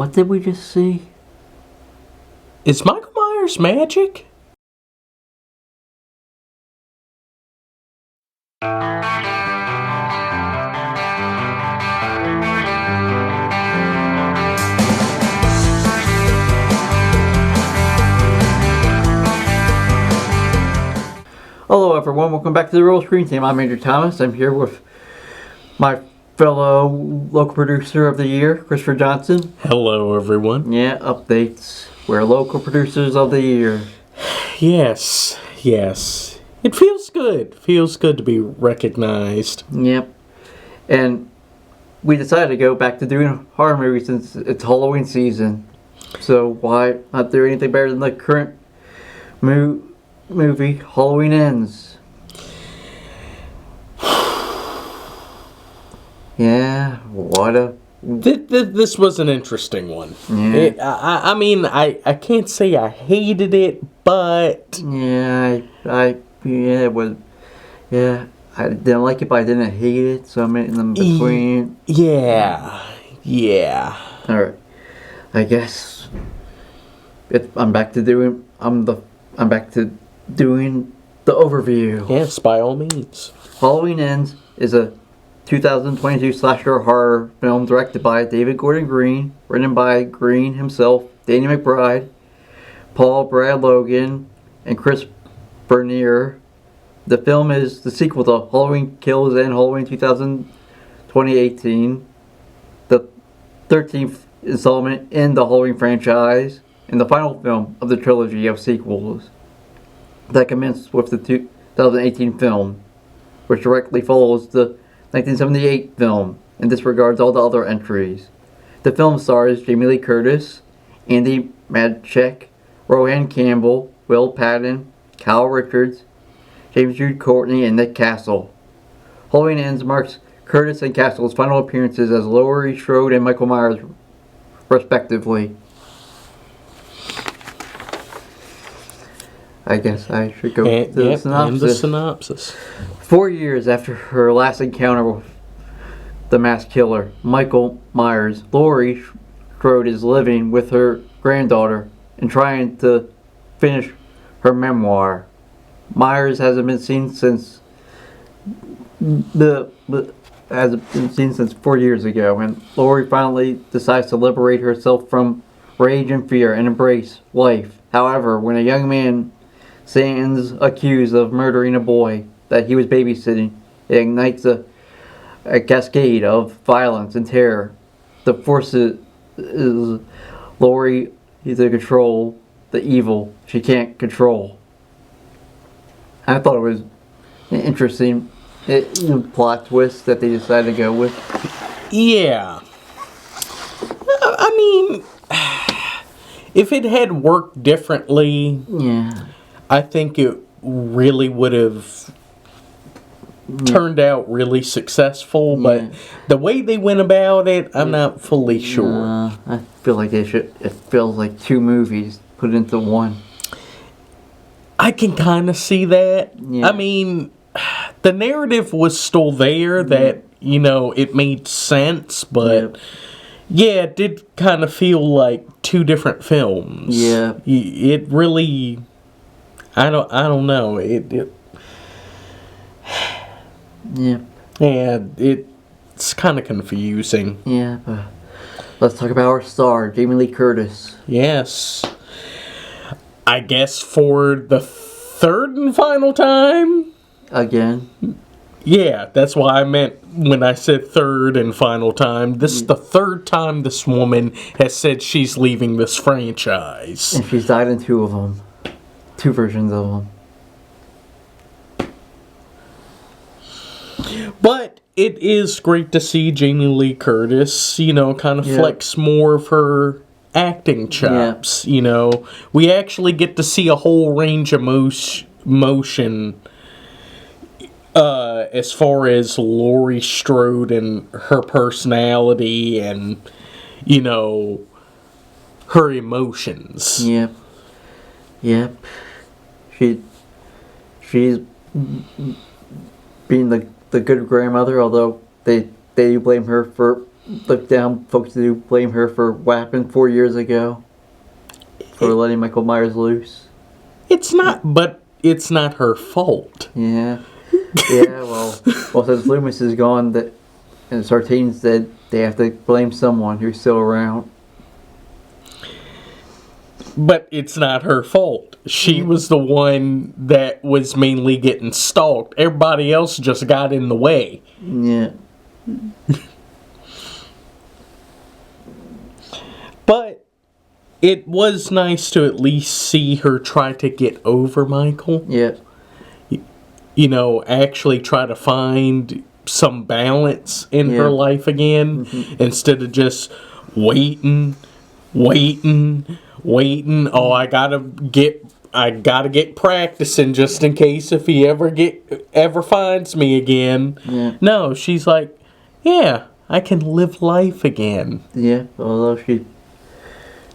What did we just see? Is Michael Myers magic? Hello everyone, welcome back to the Roll Screen Team. I'm Andrew Thomas. I'm here with my fellow local producer of the year, Christopher Johnson. Hello, everyone. Yeah, updates. We're local producers of the year. Yes. It feels good. Feels good to be recognized. Yep. And we decided to go back to doing horror movies since it's Halloween season. So why not do anything better than the current movie, Halloween Ends? Yeah, This was an interesting one. Yeah. I mean, I can't say I hated it, but... Yeah, it was... Yeah, I didn't like it, but I didn't hate it, so I'm in the between. Yeah. Alright, I guess... I'm back to doing the overview. Yes, by all means. Halloween Ends is a 2022 slasher horror film directed by David Gordon Green, written by Green himself, Danny McBride, Paul Brad Logan, and Chris Bernier. The film is the sequel to Halloween Kills and Halloween 2018, the 13th installment in the Halloween franchise, and the final film of the trilogy of sequels that commenced with the 2018 film, which directly follows the 1978 film and disregards all the other entries. The film stars Jaime Lee Curtis, Andy Madchek, Rohan Campbell, Will Patton, Kyle Richards, James Jude Courtney, and Nick Castle. Halloween Ends marks Curtis and Castle's final appearances as Laurie, Strode, and Michael Myers, respectively. I guess I should go to the synopsis. And the synopsis. 4 years after her last encounter with the masked killer, Michael Myers, Laurie Strode is living with her granddaughter and trying to finish her memoir. Myers hasn't been seen since 4 years ago, and Laurie finally decides to liberate herself from rage and fear and embrace life. However, when a young man stands accused of murdering a boy that he was babysitting, it ignites a cascade of violence and terror. The forces Laurie to control the evil she can't control. I thought it was an interesting plot twist that they decided to go with. Yeah. I mean, if it had worked differently, yeah, I think it really would have turned out really successful, but the way they went about it, I'm not fully sure. I feel like it feels like two movies put into one. I can kind of see that. Yeah. I mean, the narrative was still there, that, it made sense, but yeah, it did kind of feel like two different films. Yeah. It really, I don't know. Yeah. And it's kind of confusing. Yeah, but let's talk about our star, Jaime Lee Curtis. Yes. I guess for the third and final time? Again. Yeah, that's what I meant when I said third and final time. This is the third time this woman has said she's leaving this franchise. And she's died in two of them. Two versions of them. But it is great to see Jaime Lee Curtis, kind of flex more of her acting chops. We actually get to see a whole range of motion as far as Laurie Strode and her personality and, her emotions. Yep. She's being the good grandmother, although they blame her for look down folks who blame her for what happened 4 years ago. For letting Michael Myers loose. It's not, but it's not her fault. Yeah. Yeah, well, since Loomis is gone, and Sartain said they have to blame someone who's still around. But it's not her fault. She was the one that was mainly getting stalked. Everybody else just got in the way. Yeah. But it was nice to at least see her try to get over Michael. Yeah. You know, actually try to find some balance in her life again, instead of just waiting. Oh, I gotta get practicing just in case if he ever finds me again. Yeah. No, she's like, yeah, I can live life again. Yeah, although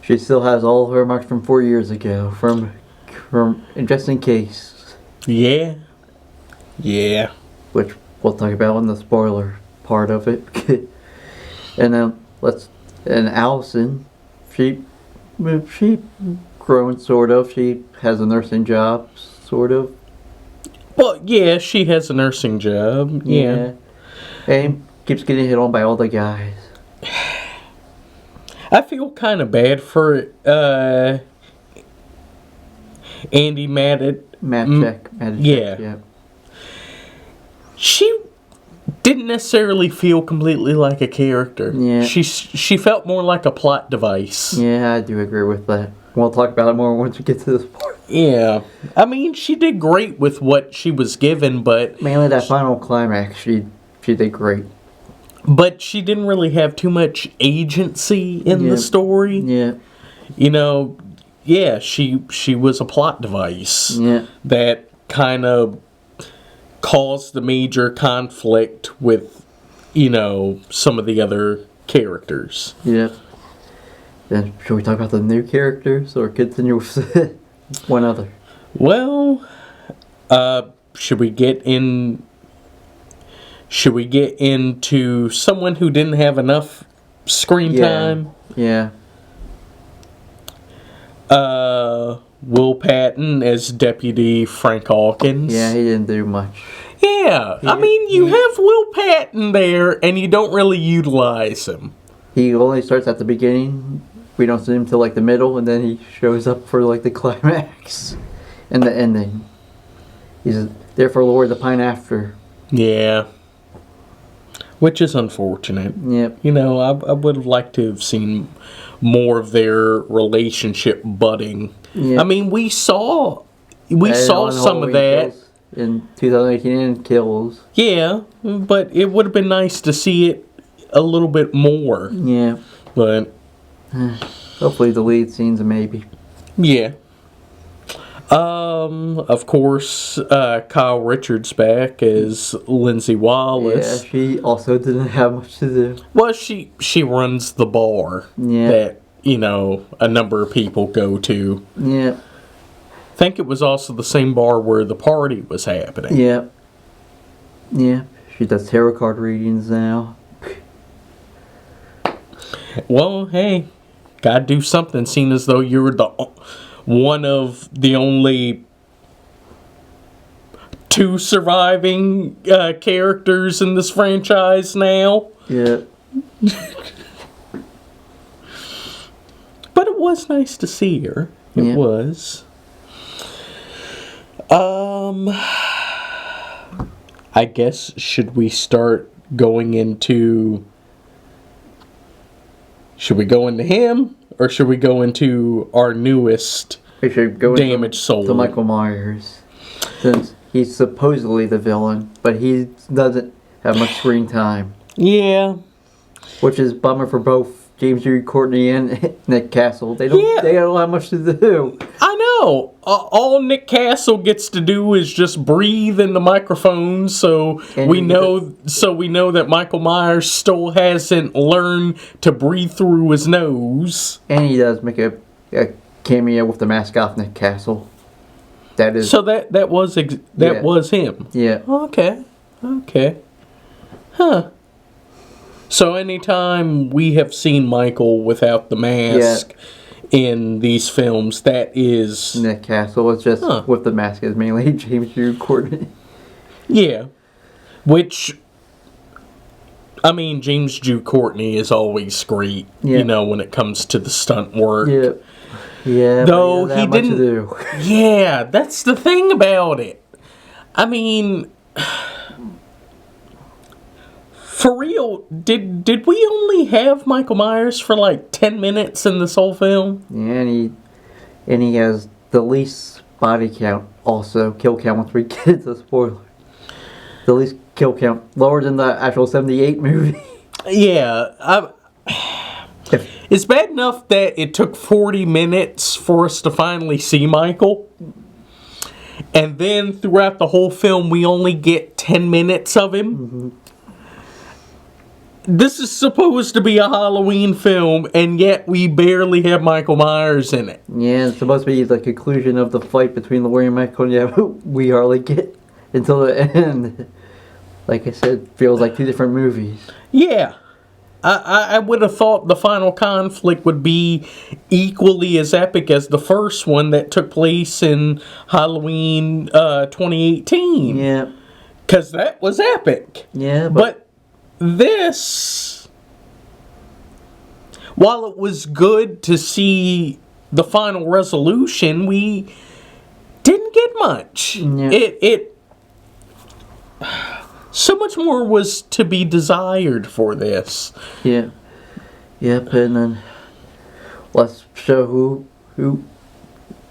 she still has all of her marks from 4 years ago, from just in case. Yeah. Yeah. Which we'll talk about in the spoiler part of it. And then Allison, she grown sort of. She has a nursing job, sort of. Well, yeah, she has a nursing job. Yeah. And keeps getting hit on by all the guys. I feel kind of bad for Andy Matchek. Yeah. She didn't necessarily feel completely like a character. Yeah. She felt more like a plot device. Yeah, I do agree with that. We'll talk about it more once we get to this part. Yeah. I mean, she did great with what she was given, but... Mainly that final climax, she did great. But she didn't really have too much agency in the story. Yeah. You know, yeah, she was a plot device. Yeah. That kind of caused the major conflict with, you know, some of the other characters. Yeah. Then, should we talk about the new characters or continue with one other? Well, should we get into someone who didn't have enough screen time? Yeah. Will Patton as Deputy Frank Hawkins. Yeah, he didn't do much. Yeah, I mean, you have Will Patton there, and you don't really utilize him. He only starts at the beginning. We don't see him till like the middle, and then he shows up for like the climax and the ending. He's there for Laurie the Pine after. Yeah. Which is unfortunate. Yep. You know, I would have liked to have seen more of their relationship budding. Yep. I mean, we saw some of that in 2018 in Kills. Yeah, but it would have been nice to see it a little bit more. Yeah. But hopefully the lead scenes maybe. Yeah. Of course, Kyle Richards back as Lindsay Wallace. Yeah, she also didn't have much to do. Well, she runs the bar that, you know, a number of people go to. Yeah. I think it was also the same bar where the party was happening. Yeah. Yeah. She does tarot card readings now. Well, hey, gotta do something, seeing as though you're the one of the only 2 surviving characters in this franchise now. Yeah. But it was nice to see her. It was. I guess, should we start going into... Should we go into him, or should we go into our newest Damaged Soul? To Michael Myers. Since he's supposedly the villain, but he doesn't have much screen time. Yeah. Which is a bummer for both James Lee Courtney and Nick Castle. They don't have much to do. I know. All Nick Castle gets to do is just breathe in the microphone, so we know that Michael Myers still hasn't learned to breathe through his nose. And he does make a cameo with the mask off Nick Castle. That is. So that was him. Yeah. Okay. Huh. So anytime we have seen Michael without the mask in these films, that is... Nick Castle. It's just with the mask is mainly James Lee Curtis. Yeah. Which, I mean, James Lee Courtney is always great, you know, when it comes to the stunt work. Yeah. Yeah, though he didn't do. Yeah, that's the thing about it. I mean, for real, did we only have Michael Myers for like 10 minutes in this whole film? Yeah, and he has the least body count, also kill count once we get into spoiler. The least kill count, lower than the actual 78 movie. Yeah, it's bad enough that it took 40 minutes for us to finally see Michael. And then throughout the whole film, we only get 10 minutes of him. Mm-hmm. This is supposed to be a Halloween film, and yet we barely have Michael Myers in it. Yeah, it's supposed to be the conclusion of the fight between Laurie and Michael, and yeah, we hardly get until the end. Like I said, feels like two different movies. Yeah. I would have thought the final conflict would be equally as epic as the first one that took place in Halloween 2018. Yeah. Because that was epic. Yeah, but this, while it was good to see the final resolution, we didn't get much. Yeah. So much more was to be desired for this. Yeah. Yep, and then let's show who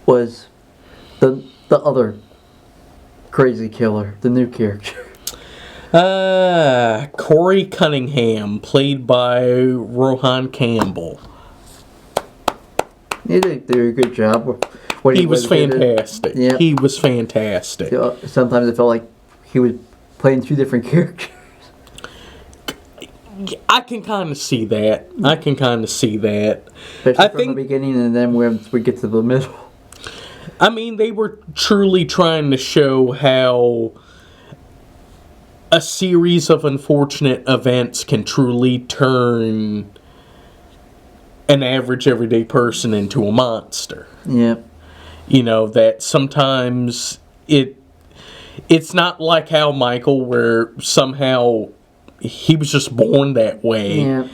was the other crazy killer, the new character. Corey Cunningham, played by Rohan Campbell. He did do a good job. He was fantastic. Yeah. He was fantastic. Sometimes it felt like he was playing two different characters. I can kind of see that. Especially from the beginning and then when we get to the middle. I mean, they were truly trying to show how a series of unfortunate events can truly turn an average everyday person into a monster. Yep. You know, that sometimes it's not like how Michael, where somehow he was just born that way. Yeah.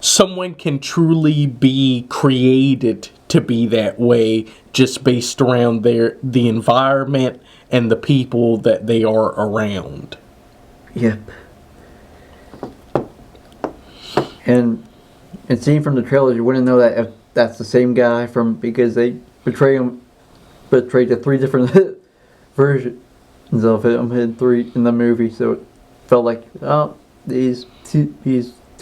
Someone can truly be created to be that way just based around the environment and the people that they are around. Yep. And seeing from the trailers, you wouldn't know that if that's the same guy because they portrayed the three different versions of him in the movie, so it felt like these two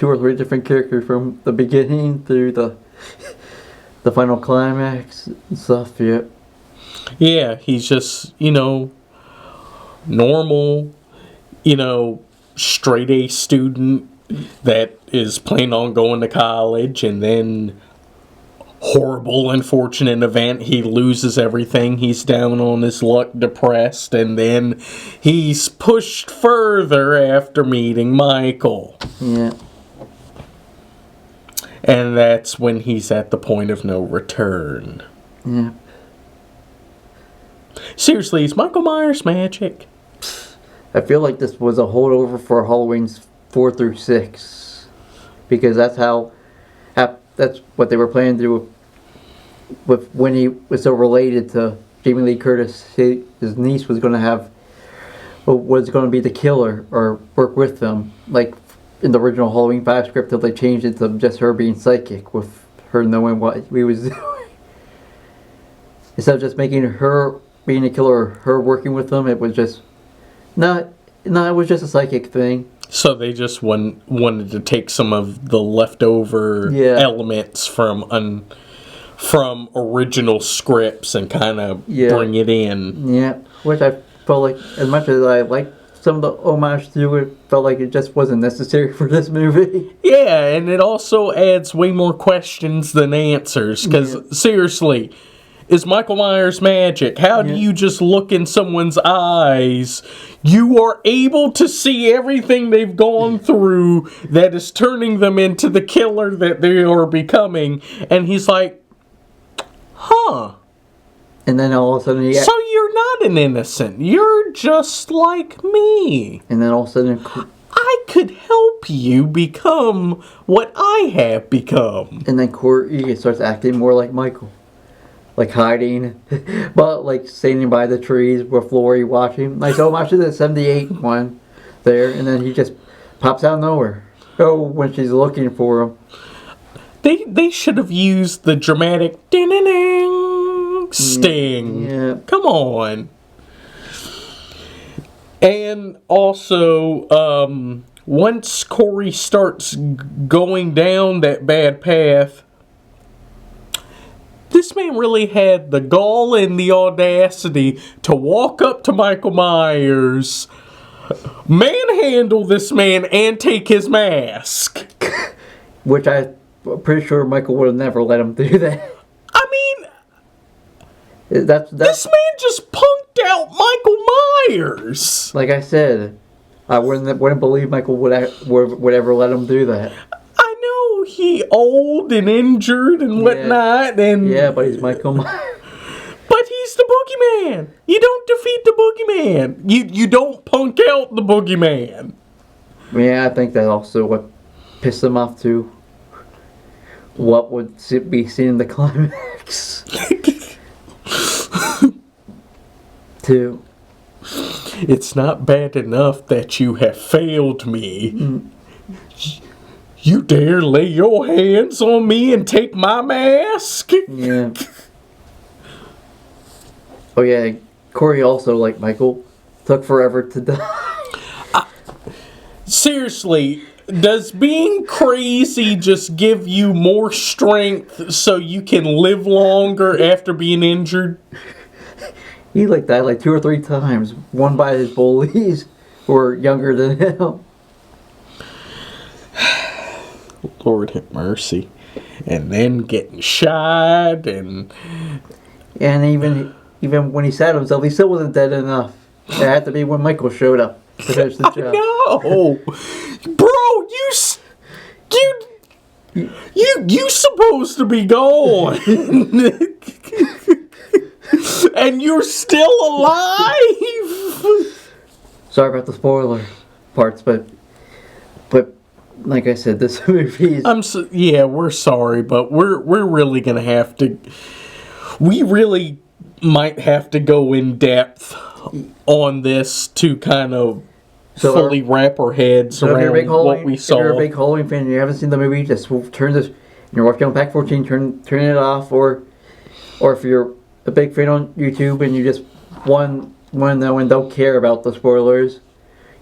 or three different characters from the beginning through the final climax and stuff. Yeah, he's just normal, straight A student that is planning on going to college, and then horrible, unfortunate event. He loses everything. He's down on his luck, depressed, and then he's pushed further after meeting Michael. Yeah. And that's when he's at the point of no return. Yeah. Seriously, is Michael Myers magic? I feel like this was a holdover for Halloween's 4 through 6. Because that's what they were planning to do with when he was so related to Jaime Lee Curtis. His niece was going to be the killer or work with them, like in the original Halloween 5 script, till they changed it to just her being psychic, with her knowing what he was doing. Instead of just making her being a killer or her working with them, it was just it was just a psychic thing. So they just wanted to take some of the leftover elements from original scripts and kind of bring it in. Yeah, which I felt like, as much as I liked some of the homage to it, felt like it just wasn't necessary for this movie. Yeah, and it also adds way more questions than answers. Because seriously, is Michael Myers magic. How do you just look in someone's eyes? You are able to see everything they've gone through that is turning them into the killer that they are becoming. And he's like, huh. And then all of a sudden So you're not an innocent. You're just like me. And then all of a sudden I could help you become what I have become. And then Corey starts acting more like Michael. Like hiding, but like standing by the trees with Laurie watching. Like so much of the 78 one there, and then he just pops out of nowhere. Oh, when she's looking for him. They should have used the dramatic ding-ding-ding sting. Yeah. Come on. And also, once Corey starts going down that bad path, this man really had the gall and the audacity to walk up to Michael Myers, manhandle this man, and take his mask. Which I'm pretty sure Michael would have never let him do that. I mean, that's this man just punked out Michael Myers. Like I said, I wouldn't believe Michael would ever let him do that. I know he old and injured and whatnot, and yeah, but he's Michael Myers. But he's the boogeyman. You don't defeat the boogeyman. You don't punk out the boogeyman. Yeah, I think that also what pissed him off too. What would be seen in the climax? Too. It's not bad enough that you have failed me. You dare lay your hands on me and take my mask? Yeah. Oh yeah, Corey also, like Michael, took forever to die. Seriously, does being crazy just give you more strength so you can live longer after being injured? He died like 2 or 3 times. One by his bullies who were younger than him. Lord have mercy. And then getting shot and even when he sat himself, he still wasn't dead enough. It had to be when Michael showed up to finish the job. No, bro, you supposed to be gone, and you're still alive. Sorry about the spoiler parts, but like I said, this movie is... we're sorry, but we're really gonna have to. We really might have to go in depth on this to kind of fully wrap our heads around what we saw. If you're a big Halloween fan and you haven't seen the movie, just turn this. You're watching on Pack 14, turn it off, or if you're a big fan on YouTube and you just want to know and don't care about the spoilers,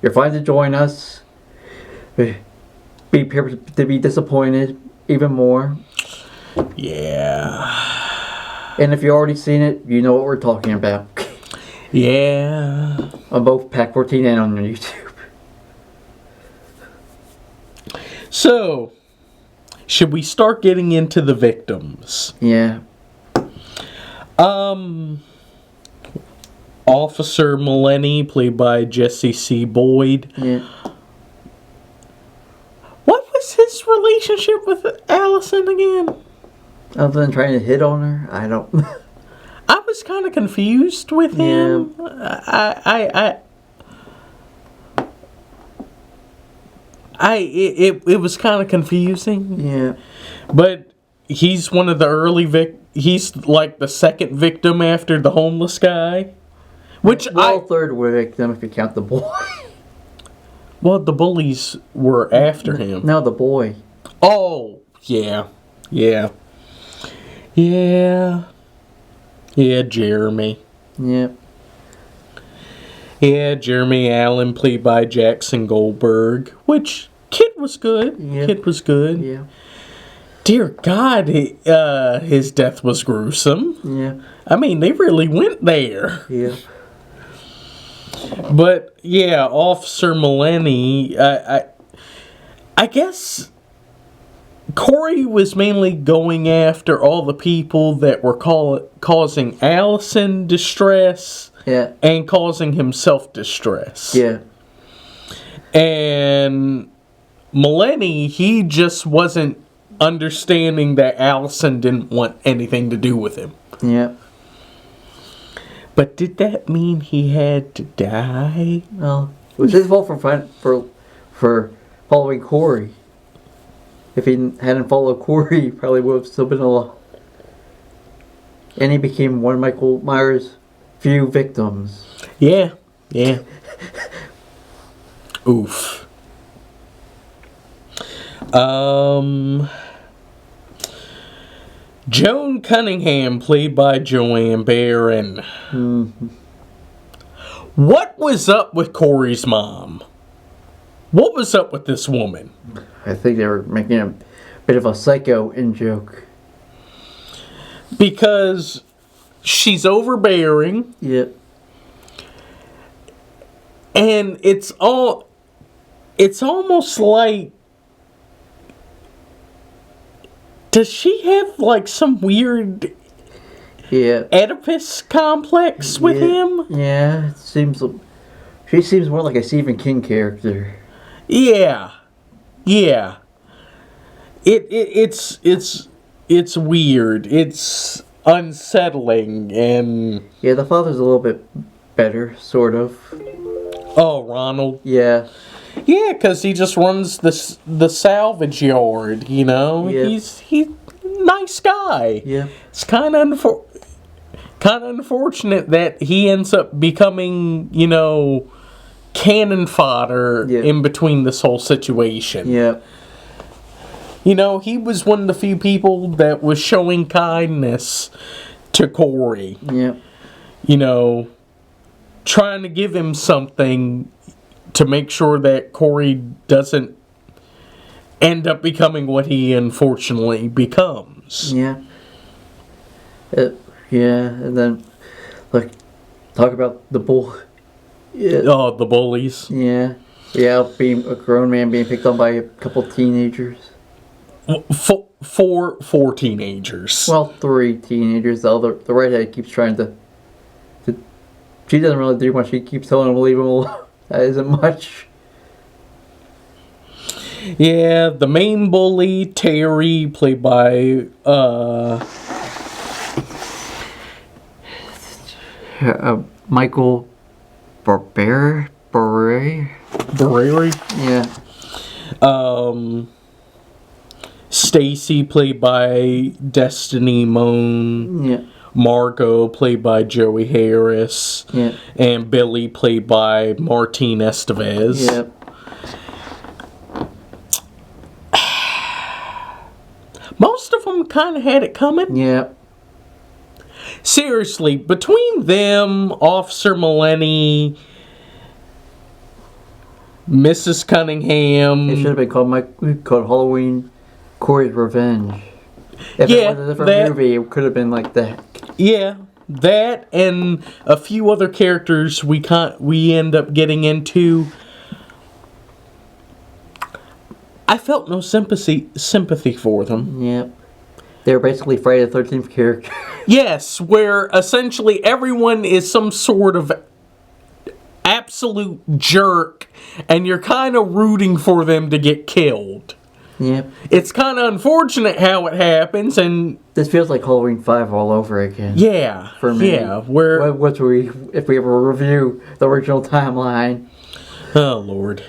you're fine to join us. Be prepared to be disappointed even more. Yeah. And if you've already seen it, you know what we're talking about. Yeah. On both Pack 14 and on YouTube. So, should we start getting into the victims? Yeah. Officer Mulaney, played by Jesse C. Boyd. Yeah. What was his relationship with Allison again? Other than trying to hit on her, I don't... I was kind of confused with him. It was kind of confusing. Yeah. But he's one of the early he's like the second victim after the homeless guy. Third victim if you count the boy. Well, the bullies were after him. No, the boy. Oh, yeah. Yeah. Yeah. Yeah, Jeremy. Yeah. Yeah, Jeremy Allen, played by Jackson Goldberg. Which, kid was good. Yeah. Kid was good. Yeah. Dear God, his death was gruesome. Yeah. I mean, they really went there. Yeah. But, yeah, Officer Mulaney, I guess Corey was mainly going after all the people that were causing Allison distress and causing himself distress. Yeah. And Melanie, he just wasn't understanding that Allison didn't want anything to do with him. Yeah. But did that mean he had to die? Well, it was his fault for following Corey. If he hadn't followed Corey, he probably would have still been alive. And he became one of Michael Myers' few victims. Yeah. Yeah. Oof. Joan Cunningham, played by Joanne Baron. Mm-hmm. What was up with Corey's mom? What was up with this woman? I think they were making a bit of a psycho in-joke. Because she's overbearing. Yep. And it's almost like, does she have like some weird Oedipus complex with him? Yeah, she seems more like a Stephen King character. Yeah. It's weird. It's unsettling and yeah, the father's a little bit better, sort of. Oh, Ronald. Yeah. Yeah, because he just runs the salvage yard, you know? Yeah. He's nice guy. Yeah. It's kind of unfortunate that he ends up becoming, you know, cannon fodder in between this whole situation. Yeah. You know, he was one of the few people that was showing kindness to Corey. Yeah. You know, trying to give him something to make sure that Corey doesn't end up becoming what he unfortunately becomes. Yeah. And then, like, talk about the bull. Yeah. Oh, the bullies. Yeah. Yeah, being a grown man being picked on by a couple teenagers. Four teenagers. Well, 3 teenagers. The redhead keeps trying to. She doesn't really do much. She keeps telling him to leave him alone. That isn't much. Yeah, the main bully, Terry, played by Michael Barreri. Yeah. Stacy, played by Destiny Moon. Yeah. Margot, played by Joey Harris. Yeah. And Billy, played by Martin Estevez. Yep. Most of them kind of had it coming. Yeah. Seriously, between them, Officer Melanie, Mrs. Cunningham. It should have been called Halloween Corey's Revenge. If it was a different movie, it could have been like that. Yeah, that and a few other characters we end up getting into. I felt no sympathy for them. Yep. They were basically Friday the 13th characters. Yes, where essentially everyone is some sort of absolute jerk, and you're kind of rooting for them to get killed. Yep. It's kind of unfortunate how it happens, and this feels like Halloween 5 all over again. Yeah. For me. Yeah, where if we ever review the original timeline. Oh Lord.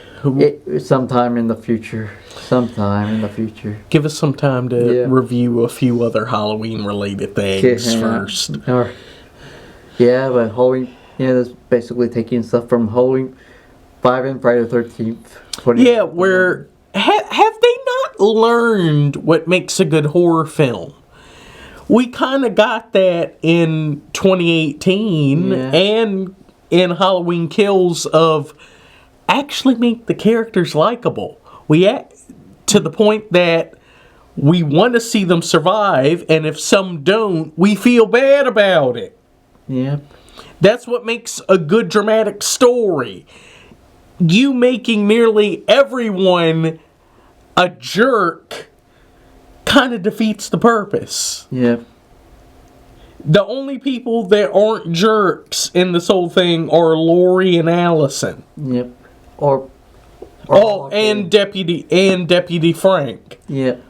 Sometime in the future. Give us some time to review a few other Halloween-related things first. Yeah, but Halloween... Yeah, that's basically taking stuff from Halloween 5 and Friday the 13th. Yeah, where... Have they not learned what makes a good horror film? We kind of got that in 2018 and in Halloween Kills of actually make the characters likable. To the point that we want to see them survive, and if some don't, we feel bad about it. Yep. That's what makes a good dramatic story. You making nearly everyone a jerk kind of defeats the purpose. Yep. The only people that aren't jerks in this whole thing are Laurie and Allison. Yep. Or and Deputy Frank. Yep.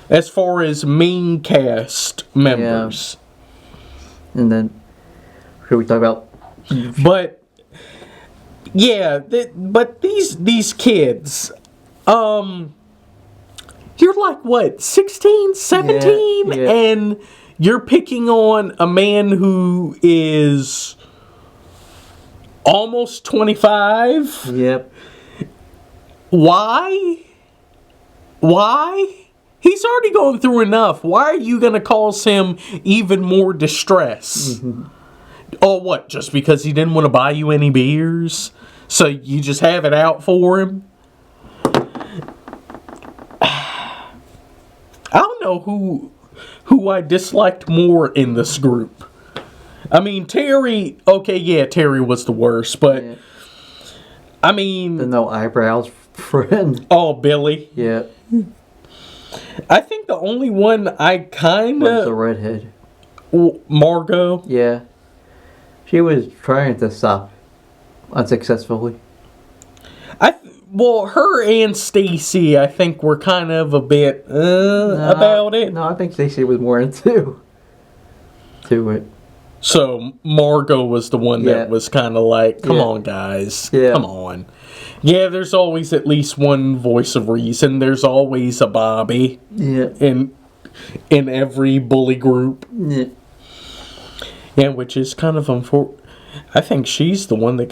As far as main cast members. Yeah. And then, should we talk about? But yeah, but these kids, you're like what, 16, 17, yeah. and you're picking on a man who is almost 25. Yep. Why? He's already going through enough. Why are you going to cause him even more distress? Mm-hmm. Oh, what? Just because he didn't want to buy you any beers? So you just have it out for him? I don't know who I disliked more in this group. I mean, Terry... Okay, yeah, Terry was the worst, but... Yeah. I mean... The no eyebrows friend. Oh, Billy. Yeah. I think the only one I kind of... Was the redhead. Margot. Yeah. She was trying to stop unsuccessfully. Well, her and Stacy, I think, were kind of a bit about it. No, I think Stacy was more into it. So Margot was the one that was kind of like, come on, guys. Yeah. Come on. Yeah, there's always at least one voice of reason. There's always a Bobby in every bully group. Yeah. Yeah, which is kind of unfortunate. I think she's the one that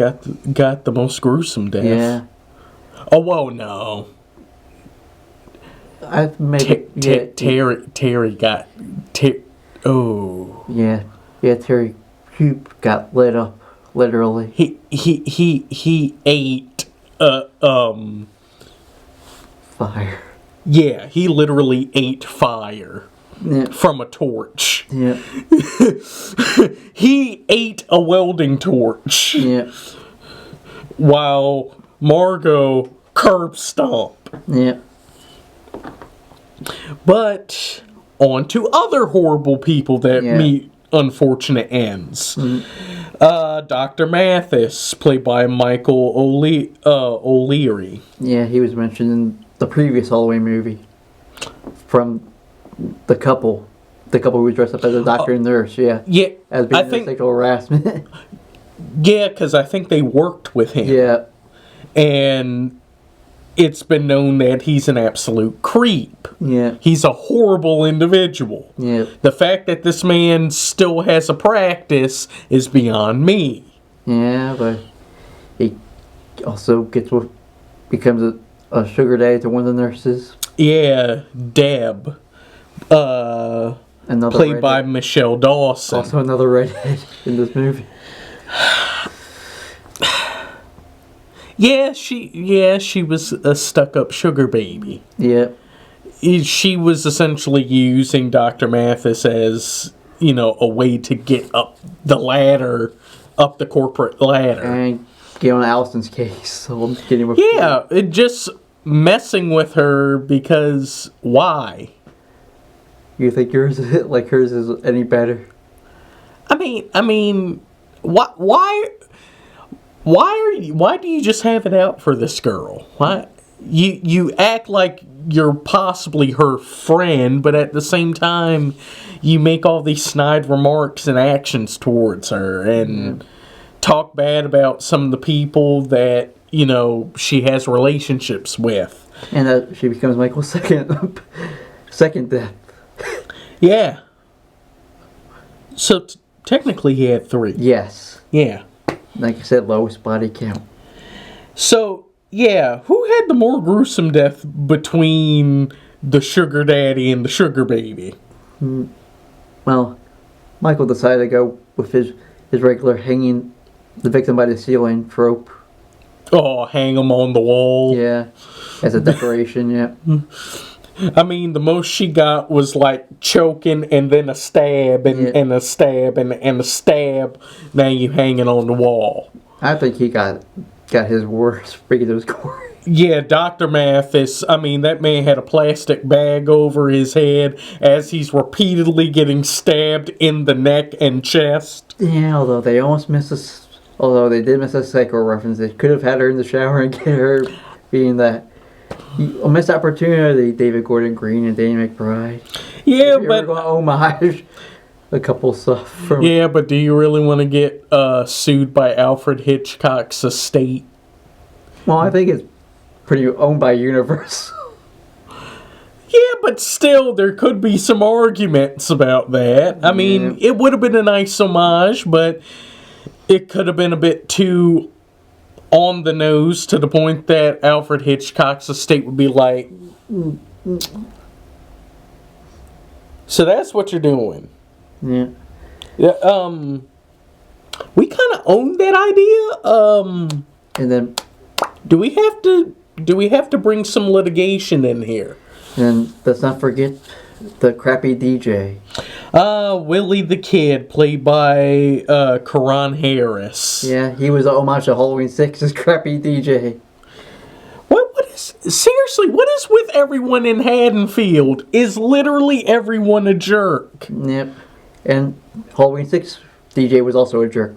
got the most gruesome death. Yeah. Oh, well, no. Terry got... Oh. Yeah. Yeah, Terry Coop got lit up, literally. He ate fire. Yeah, he literally ate fire from a torch. Yeah. He ate a welding torch. Yeah. While Margot curb stomp. Yeah. But on to other horrible people that meet unfortunate ends. Mm-hmm. Dr. Mathis, played by Michael O'Leary. Yeah, he was mentioned in the previous Halloween movie. From the couple who was dressed up as a doctor and nurse. Yeah. Yeah. As being sexual harassment. Yeah, because I think they worked with him. Yeah. And it's been known that he's an absolute creep. Yeah. He's a horrible individual. Yeah. The fact that this man still has a practice is beyond me. Yeah, but he also becomes a sugar daddy to one of the nurses. Yeah, Deb. Played by Michelle Dawson. Also another redhead in this movie. Yeah, she was a stuck-up sugar baby. Yeah. She was essentially using Dr. Mathis as, a way to get up the ladder, up the corporate ladder. And get on Allison's case. So getting with just messing with her because why? You think hers is any better? I mean, why do you just have it out for this girl? Why you act like you're possibly her friend, but at the same time you make all these snide remarks and actions towards her and talk bad about some of the people that she has relationships with, and that she becomes Michael's second death. Yeah. So technically he had 3. Yes. Yeah. Like I said, lowest body count. So, yeah, who had the more gruesome death between the sugar daddy and the sugar baby? Well, Michael decided to go with his regular hanging the victim by the ceiling trope. Oh, hang him on the wall. Yeah, as a decoration, yeah. I mean, the most she got was like choking and then a stab and a stab and a stab. Now you hanging on the wall. I think he got his worst because it was gory. Yeah, Dr. Mathis, I mean, that man had a plastic bag over his head as he's repeatedly getting stabbed in the neck and chest. Yeah, although they did miss a psycho reference. They could have had her in the shower and get her being that. A missed opportunity, David Gordon Green and Danny McBride. Yeah, if you're but... going to homage a couple stuff from... Yeah, but do you really want to get sued by Alfred Hitchcock's estate? Well, I think it's pretty owned by Universal. Yeah, but still, there could be some arguments about that. I mean, it would have been a nice homage, but it could have been a bit too on the nose to the point that Alfred Hitchcock's estate would be like, so that's what you're doing. Yeah. Yeah. We kind of own that idea. And then... Do we have to bring some litigation in here? And let's not forget the crappy DJ. Willie the Kid, played by Karan Harris. Yeah, he was a homage to Halloween 6's crappy DJ. Seriously, what is with everyone in Haddonfield? Is literally everyone a jerk? Yep. And Halloween 6 DJ was also a jerk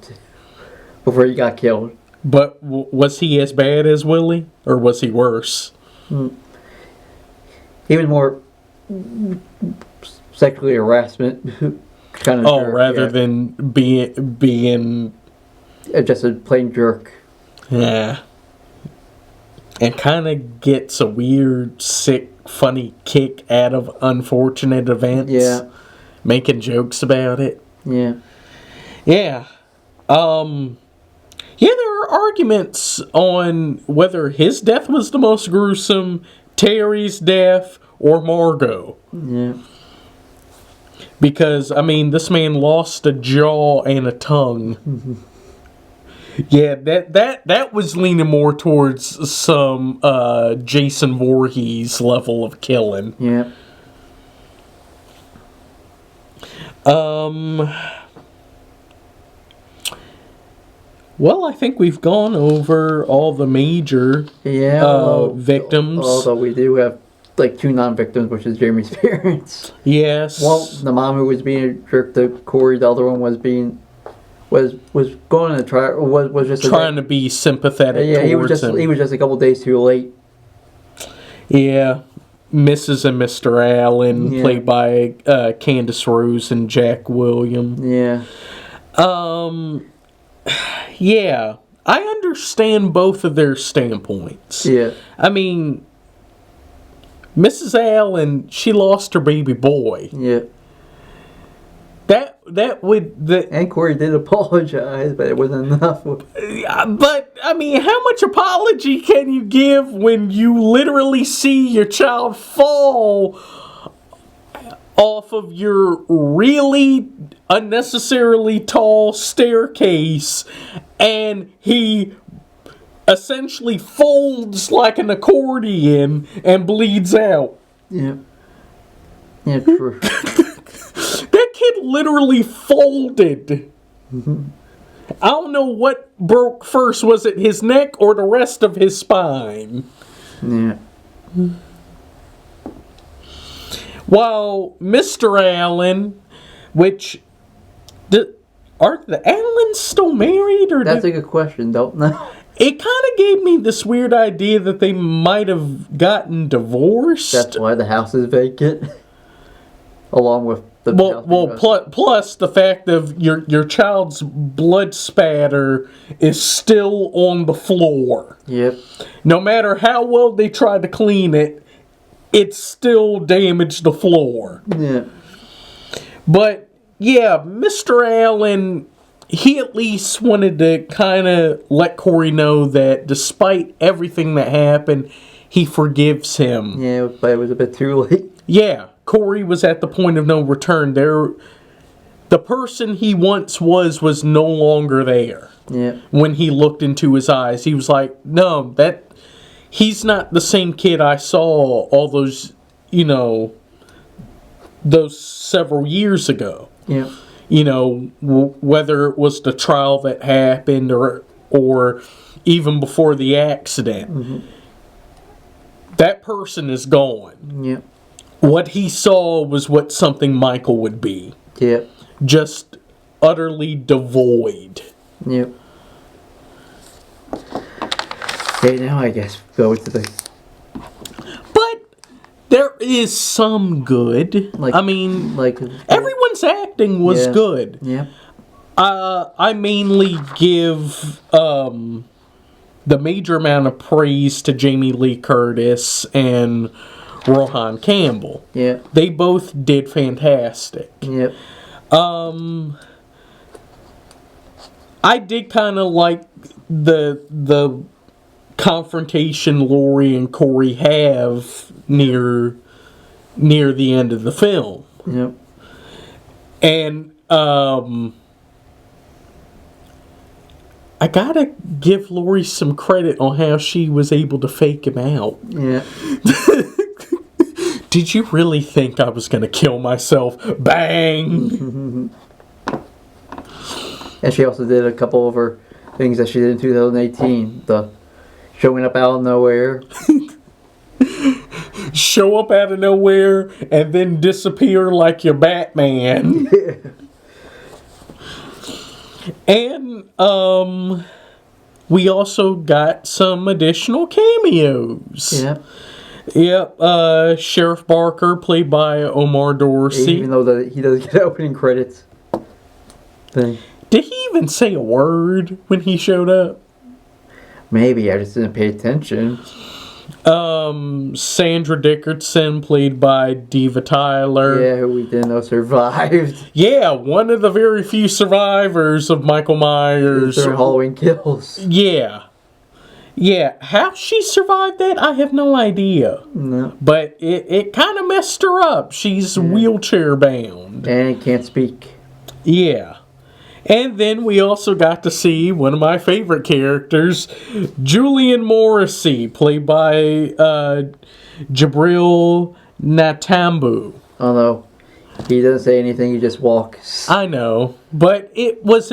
before he got killed. But was he as bad as Willie? Or was he worse? He was more sexually harassment kind of jerk. Rather than being just a plain jerk. Yeah. And kind of gets a weird, sick, funny kick out of unfortunate events. Yeah. Making jokes about it. Yeah. Yeah. Yeah, there are arguments on whether his death was the most gruesome, Terry's death, or Margot. Yeah. Because, I mean, this man lost a jaw and a tongue. Mm-hmm. Yeah, that was leaning more towards some Jason Voorhees level of killing. Yeah. Well, I think we've gone over all the major victims. Although we do have like 2 non-victims, which is Jamie's parents. Yes. Well, the mom who was being a jerk to Corey, the other one was going to try was just trying to be sympathetic. Yeah, he was him. He was just a couple days too late. Yeah. Mrs. and Mr. Allen, played by Candace Rose and Jack William. Yeah. Yeah, I understand both of their standpoints. Yeah. I mean, Mrs. Allen, she lost her baby boy. Yeah. And Corey did apologize, but it wasn't enough. But, I mean, how much apology can you give when you literally see your child fall off of your really unnecessarily tall staircase and he essentially folds like an accordion and bleeds out? Yeah. Yeah, true. That kid literally folded. Mm-hmm. I don't know what broke first. Was it his neck or the rest of his spine? Yeah. While Mr. Allen, which... are the Allens still married? Or that's a good question. Don't know. It kind of gave me this weird idea that they might have gotten divorced. That's why the house is vacant. Along with the plus the fact of your child's blood spatter is still on the floor. Yep. No matter how well they tried to clean it, it still damaged the floor. Yeah. But yeah, Mr. Allen, he at least wanted to kind of let Corey know that despite everything that happened, he forgives him. Yeah, but it was a bit too late. Yeah, Corey was at the point of no return. The person he once was no longer there. Yeah. When he looked into his eyes, he was like, no, he's not the same kid I saw all those, those several years ago. Yeah. Whether it was the trial that happened or even before the accident. Mm-hmm. That person is gone. Yep. What he saw was what something Michael would be. Yep. Just utterly devoid. Yep. Okay, now I guess go to the... But there is some good. I mean, everyone's acting was good. Yeah. I mainly give the major amount of praise to Jaime Lee Curtis and Rohan Campbell. Yeah. They both did fantastic. Yep. I did kind of like the confrontation Laurie and Corey have near the end of the film. Yep. And I gotta give Laurie some credit on how she was able to fake him out. Yeah. Did you really think I was gonna kill myself? Bang! And she also did a couple of her things that she did in 2018. The showing up out of nowhere. Show up out of nowhere and then disappear like you're Batman. And we also got some additional cameos. Yep. Yep. Sheriff Barker, played by Omar Dorsey. Even though he doesn't get opening credits thing. Did he even say a word when he showed up? Maybe I just didn't pay attention. Sandra Dickerson, played by Diva Tyler. Yeah, who we didn't know survived. Yeah, one of the very few survivors of Michael Myers. Their Halloween Kills. Yeah. Yeah, how she survived that, I have no idea. No. But it kind of messed her up. She's wheelchair bound. And can't speak. Yeah. And then we also got to see one of my favorite characters, Julian Morrissey, played by Jabril Natambu. Although he doesn't say anything, he just walks. I know, but it was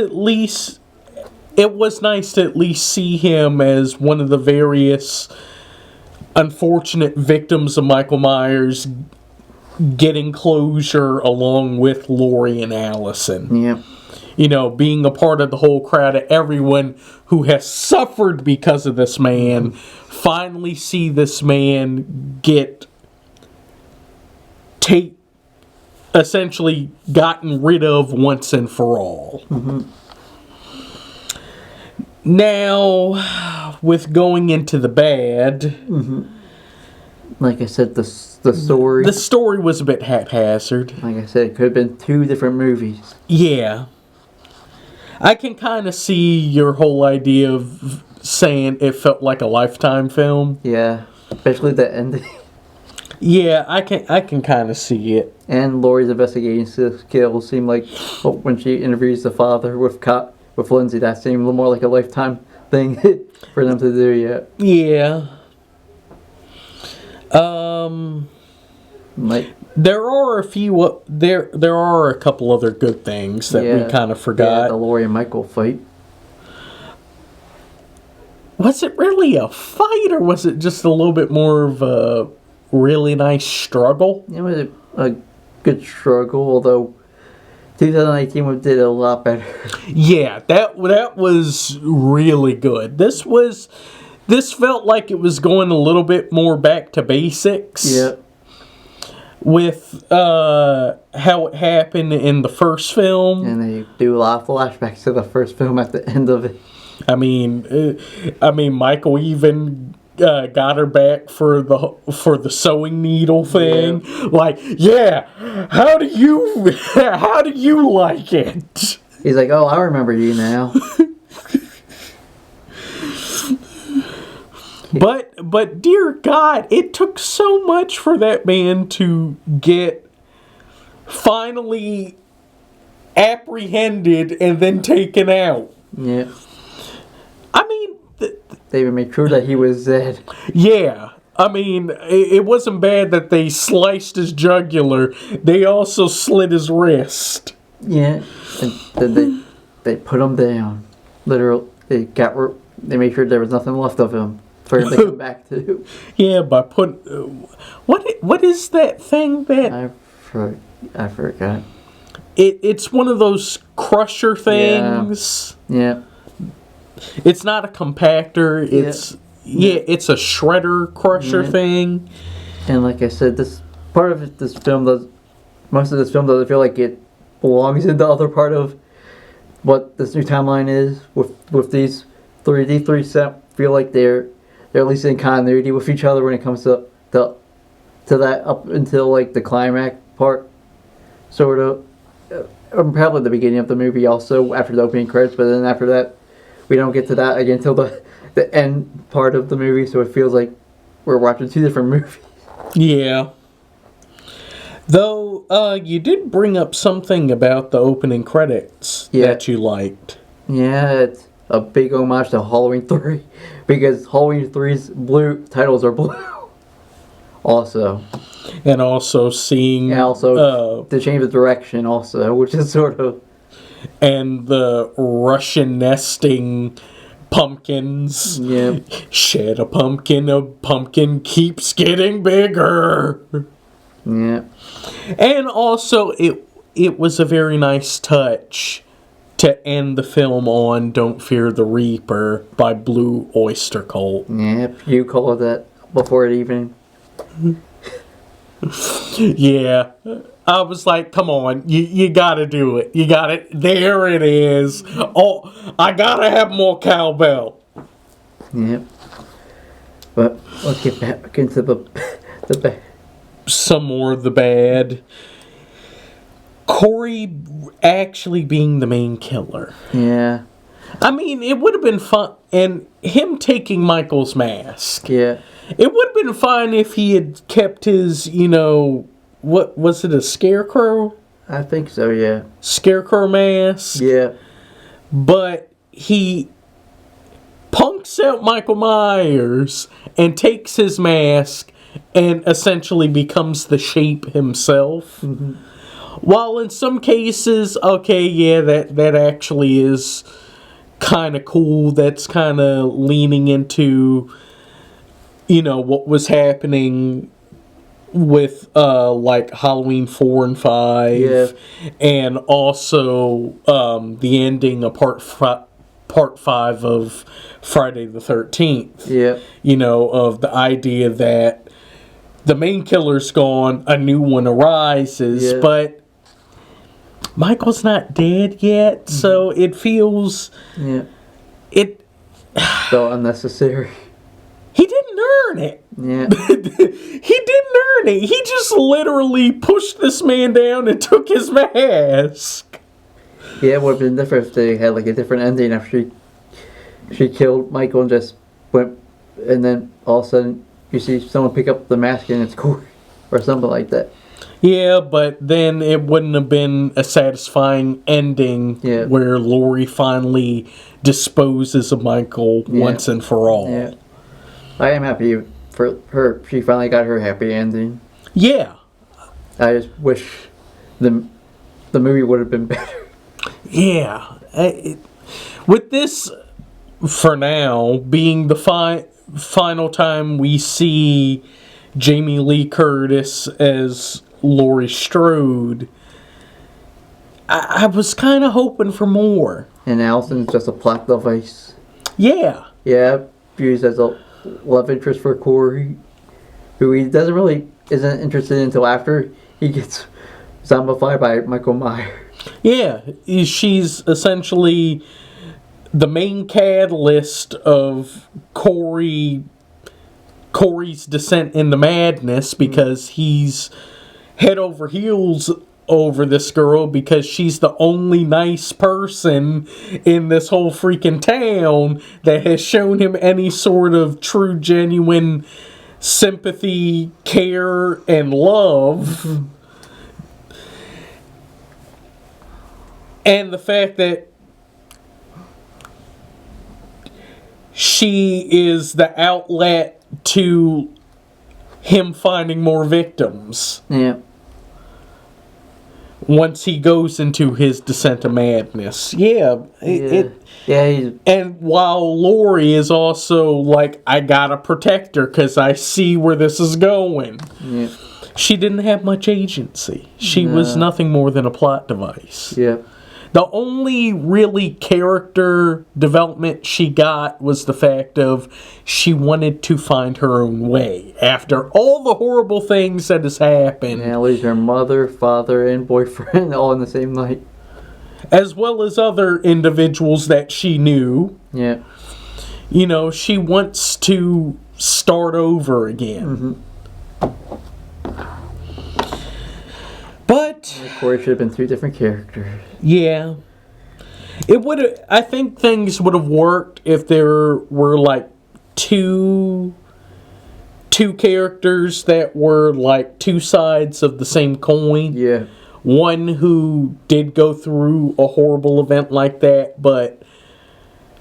nice to at least see him as one of the various unfortunate victims of Michael Myers getting closure along with Laurie and Allison. Yeah. You know, being a part of the whole crowd of everyone who has suffered because of this man, finally see this man essentially gotten rid of once and for all. Mm-hmm. Now, with going into the bad... Mm-hmm. Like I said, the story... The story was a bit haphazard. Like I said, it could have been 2 different movies. Yeah. I can kind of see your whole idea of saying it felt like a Lifetime film. Yeah, especially the ending. Yeah, I can kind of see it. And Laurie's investigating skills seem like when she interviews the father with Lindsay, that seemed a little more like a Lifetime thing for them to do. Yeah. There are a couple other good things that we kind of forgot. Yeah, the Laurie and Michael fight. Was it really a fight, or was it just a little bit more of a really nice struggle? It was a good struggle, although 2018 did a lot better. Yeah, that was really good. This felt like it was going a little bit more back to basics. Yeah. With how it happened in the first film. And they do a lot of flashbacks to the first film at the end of it. I mean, Michael even got her back for the sewing needle thing. Yeah. Like, yeah, how do you like it? He's like, oh, I remember you now. But dear God, it took so much for that man to get finally apprehended and then taken out. Yeah. I mean... They even made sure that he was dead. Yeah. I mean, it wasn't bad that they sliced his jugular. They also slit his wrist. Yeah. And then they put him down. Literally, they made sure there was nothing left of him. for him to come back to. Yeah, by what is that thing that I forgot. It's one of those crusher things. Yeah. It's not a compactor. It's it's a shredder crusher thing. And like I said, most of this film doesn't feel like it belongs in the other part of what this new timeline is with these three. These three feel like they're at least in continuity with each other when it comes to that up until like the climax part, sort of. Probably the beginning of the movie also after the opening credits, but then after that we don't get to that again until the end part of the movie, so it feels like we're watching two different movies. Yeah. Though, you did bring up something about the opening credits that you liked. Yeah, it's a big homage to Halloween 3, because Halloween 3's blue titles are blue. Also. And also seeing... And also to change the direction also, which is sort of... And the Russian nesting pumpkins. Yeah. Shed a pumpkin keeps getting bigger. Yeah. And also, it was a very nice touch to end the film on Don't Fear the Reaper by Blue Oyster Cult. Yep, you called that before it even... Yeah. I was like, come on, you gotta do it. You got it. There it is. Oh, I gotta have more cowbell. Yep. But let's get back into the bad. Some more of the bad. Corey actually being the main killer. Yeah. I mean, it would have been fun. And him taking Michael's mask. Yeah. It would have been fine if he had kept his, what was it, a scarecrow? I think so, yeah. Scarecrow mask. Yeah. But he punks out Michael Myers and takes his mask and essentially becomes the shape himself. Mm-hmm. While in some cases, okay, yeah, that actually is kind of cool. That's kind of leaning into, what was happening with like Halloween 4 and 5, yeah. And also the ending of part 5 of Friday the 13th. Yeah. Of the idea that the main killer's gone, a new one arises, but Michael's not dead yet, so it feels so unnecessary. He didn't earn it. Yeah. He didn't earn it. He just literally pushed this man down and took his mask. Yeah, it would have been different if they had like a different ending after she killed Michael and just went, and then all of a sudden you see someone pick up the mask and it's Corey or something like that. Yeah, but then it wouldn't have been a satisfying ending where Laurie finally disposes of Michael once and for all. Yeah. I am happy for her. She finally got her happy ending. Yeah. I just wish the movie would have been better. Yeah. With this, for now, being the final time we see Jaime Lee Curtis as Laurie Strode, I was kind of hoping for more. And Allison's just a plot device. Yeah. Yeah, used as a love interest for Corey, who he isn't interested in until after he gets zombified by Michael Myers. Yeah, she's essentially the main catalyst of Corey's descent into madness, because he's head over heels over this girl because she's the only nice person in this whole freaking town that has shown him any sort of true, genuine sympathy, care, and love. And the fact that she is the outlet to him finding more victims. Yeah. once he goes into his descent of madness. Yeah. And while Laurie is also like, I gotta protect her because I see where this is going. Yeah. She didn't have much agency. She was nothing more than a plot device. Yeah. The only really character development she got was the fact of she wanted to find her own way after all the horrible things that has happened. Yeah, lose her mother, father, and boyfriend all in the same night. As well as other individuals that she knew. Yeah. You know, she wants to start over again. But Of course, should have been 3 different characters. yeah. It would. I think things would have worked if there were like two characters that were like 2 sides of the same coin. Yeah. One who did go through a horrible event like that, but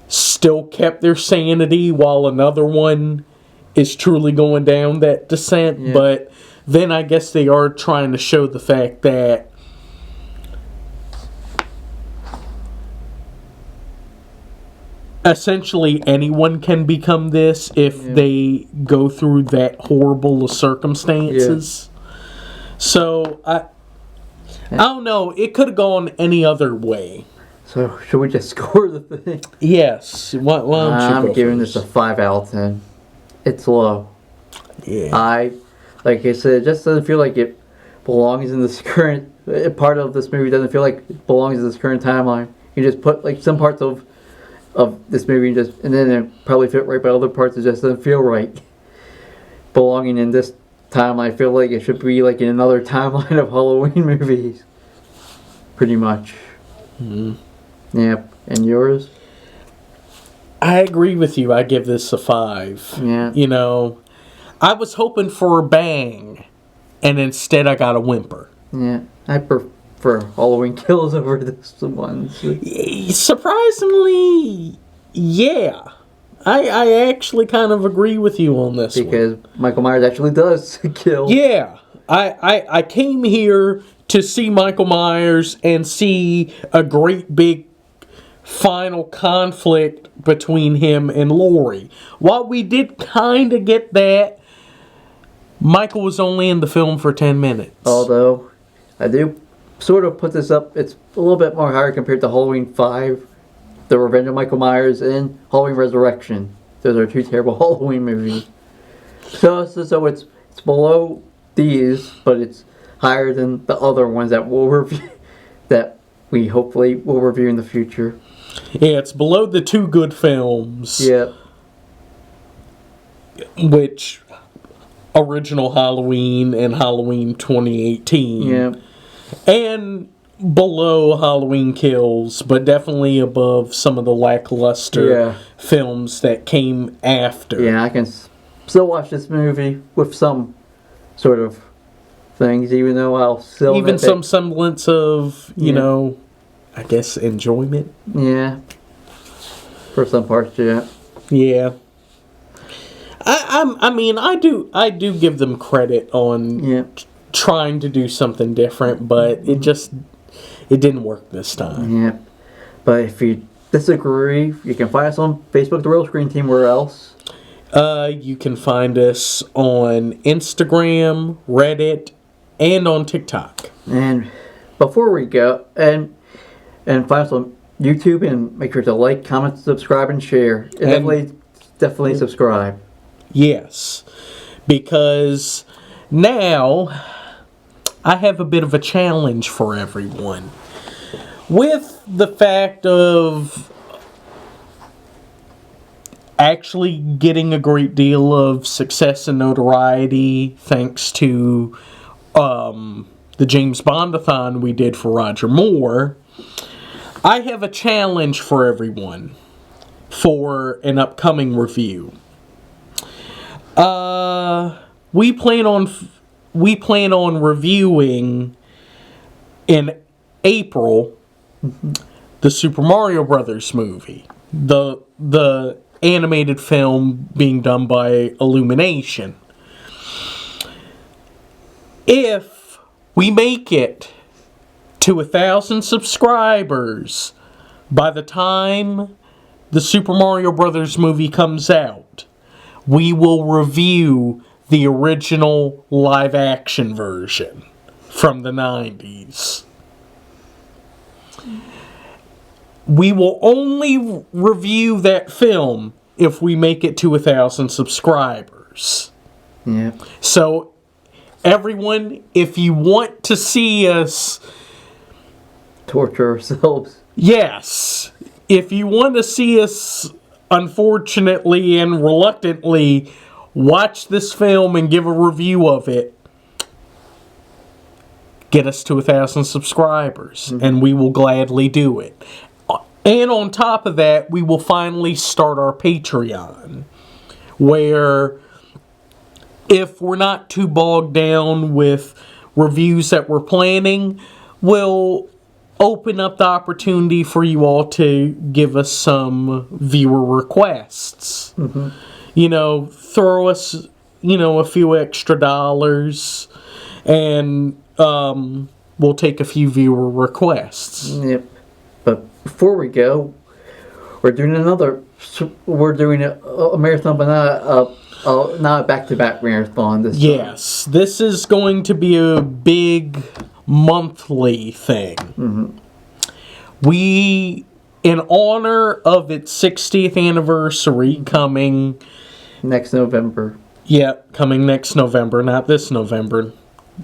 still kept their sanity, while another one is truly going down that descent. Yeah. But then I guess they are trying to show the fact that essentially anyone can become this if they go through that horrible of circumstances. So I don't know. It could have gone any other way. So, should we just score the thing? Yes. Why don't you I'm go giving first? this a 5 out of 10. It's low. Yeah. Like I said, it just doesn't feel like it belongs in this current... Part of this movie doesn't feel like it belongs in this current timeline. You just put like some parts of this movie and then it probably fit right, but other parts it just doesn't feel right. Belonging in this timeline, I feel like it should be like in another timeline of Halloween movies. Pretty much. Yep. And yours? I agree with you. I give this a 5. Yeah. You know, I was hoping for a bang, and instead I got a whimper. Yeah. I prefer Halloween Kills over this one. Surprisingly, yeah. I actually kind of agree with you on this because Michael Myers actually does kill. Yeah. I came here to see Michael Myers and see a great big final conflict between him and Laurie. While we did kind of get that, Michael was only in the film for 10 minutes. Although, I do sort of put this up, it's a little bit more higher compared to Halloween 5, The Revenge of Michael Myers, and Halloween Resurrection. Those are 2 terrible Halloween movies. So it's below these, but it's higher than the other ones that we'll review, that we hopefully will review in the future. Yeah, it's below the 2 good films. Yeah. Which, original Halloween and Halloween 2018. Yeah. And below Halloween Kills, but definitely above some of the lackluster films that came after. Yeah, I can still watch this movie with some sort of things, even though I'll still... Even some semblance of, you know, I guess, enjoyment. Yeah. For some parts, yeah. Yeah. I mean, I do give them credit on trying to do something different, but it didn't work this time. Yeah. But if you disagree, you can find us on Facebook, The Real Screen Team. Where else? You can find us on Instagram, Reddit, and on TikTok. And before we go, and find us on YouTube, and make sure to like, comment, subscribe, and share. And definitely subscribe. Yes, because now I have a bit of a challenge for everyone. With the fact of actually getting a great deal of success and notoriety thanks to the James Bondathon we did for Roger Moore, I have a challenge for everyone for an upcoming review. We plan on reviewing in April the Super Mario Brothers movie, the animated film being done by Illumination. If we make it to 1,000 subscribers, by the time the Super Mario Brothers movie comes out, we will review the original live-action version from the 90s. We will only review that film if we make it to 1,000 subscribers. Yeah. So, everyone, if you want to see us Torture ourselves. Yes. If you want to see us, unfortunately and reluctantly, watch this film and give a review of it, get us to 1,000 subscribers, and we will gladly do it. And on top of that, we will finally start our Patreon, where if we're not too bogged down with reviews that we're planning, we'll open up the opportunity for you all to give us some viewer requests. You know, throw us, a few extra dollars, and we'll take a few viewer requests. Yep. But before we go, we're doing a marathon, but not a back-to-back marathon this time. Yes, this is going to be a big monthly thing. We, in honor of its 60th anniversary coming next November. Coming next November, not this November,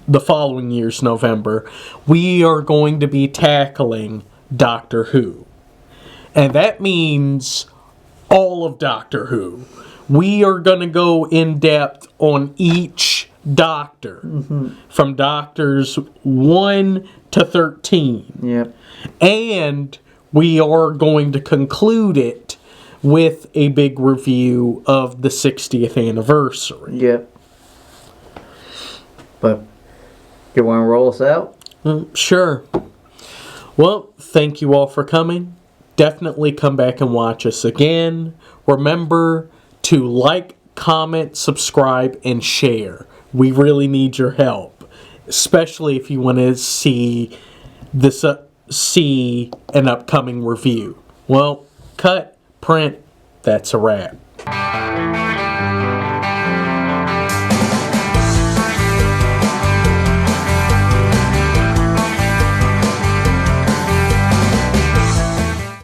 the following year's November, we are going to be tackling Doctor Who. And that means all of Doctor Who. We are going to go in depth on each Doctor, from Doctors 1 to 13. Yep. And we are going to conclude it with a big review of the 60th anniversary. Yep. But, you want to roll us out? Sure. Well, thank you all for coming. Definitely come back and watch us again. Remember to like, comment, subscribe, and share. We really need your help, especially if you want to see this see an upcoming review. Well, cut, print, that's a wrap.